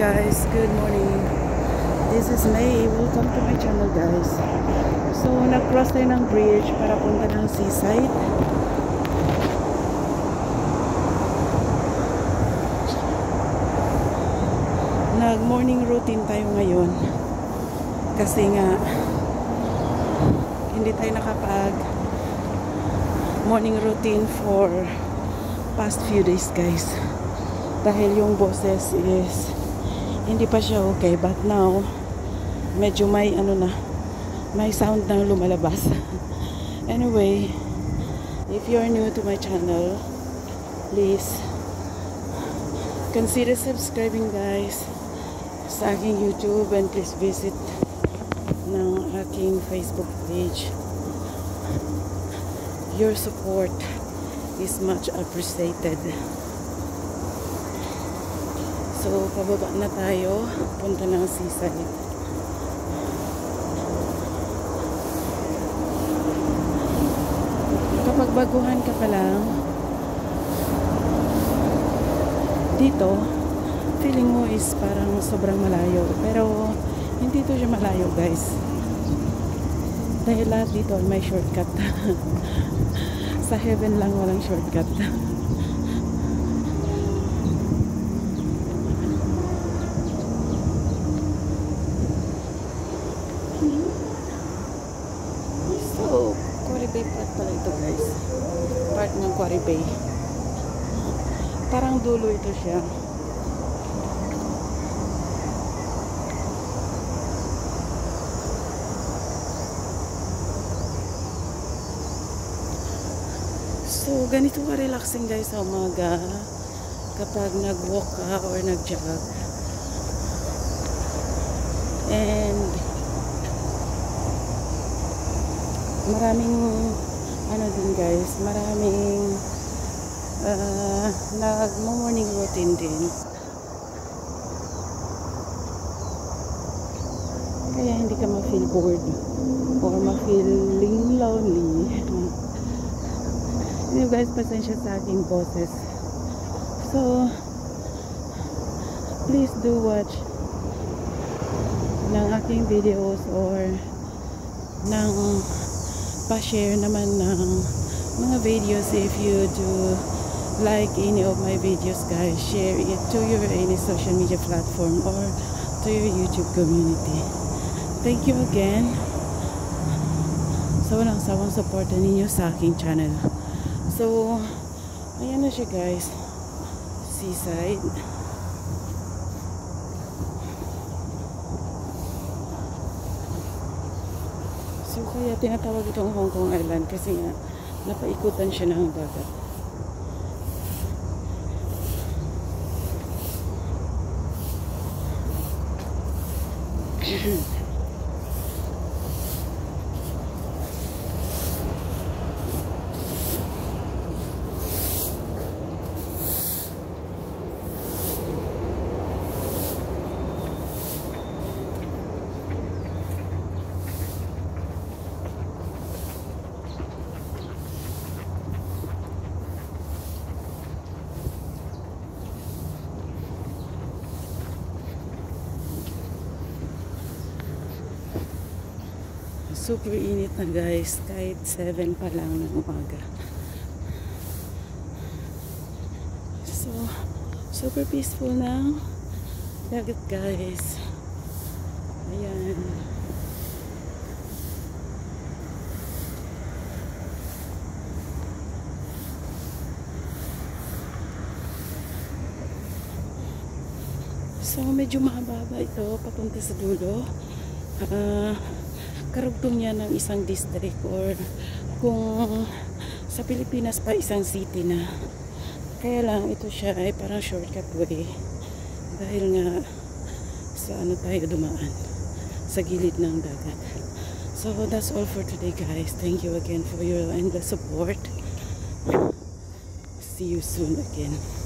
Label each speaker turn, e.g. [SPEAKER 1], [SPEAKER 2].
[SPEAKER 1] guys, good morning. This is May. Welcome to my channel guys. So nag-cross tayo ng bridge para punta ng seaside. Nag-morning routine tayo ngayon kasi nga hindi tayo nakapag morning routine for past few days guys. Dahil yung boses is hindi pa siya okay, but now medyo may may sound na lumalabas. Anyway, if you're new to my channel, please consider subscribing guys sa aking YouTube, and please visit ng aking Facebook page. Your support is much appreciated. So, pababa na tayo. Punta ng seaside. Kapag baguhan ka pa lang, dito, feeling mo is parang sobrang malayo. Pero, hindi to siya malayo, guys. Dahil lahat dito may shortcut. Sa heaven lang walang shortcut. Quarry Bay part pala ito guys, part ng Quarry Bay, parang dulo ito siya. So ganito ka relaxing guys sa umaga kapag nag-walk ka or nag-jog, and maraming din guys, maraming nag-morning routine din, kaya hindi ka ma-feel bored or ma-feeling lonely. Guys, pasensya sa aking boses. So please do watch ng aking videos or ng pa-share naman ng mga videos. If you do like any of my videos guys, share it to your any social media platform or to your YouTube community. Thank you again sa walang sawang suporta ninyo sa aking channel. So ayan na siya guys, seaside. So kaya tinatawag itong Hong Kong Island kasi nga napaikutan siya ng dagat. Super init na guys, kahit 7 pa lang ng umaga. So, super peaceful na dagat guys. Ayan. So, medyo mahaba ito papunta sa dulo. Karugtong niya ng isang district, or kung sa Pilipinas pa isang city na. Kaya lang ito siya ay parang shortcut way dahil nga sa tayo dumaan sa gilid ng dagat. So that's all for today guys. Thank you again for your endless support. See you soon again.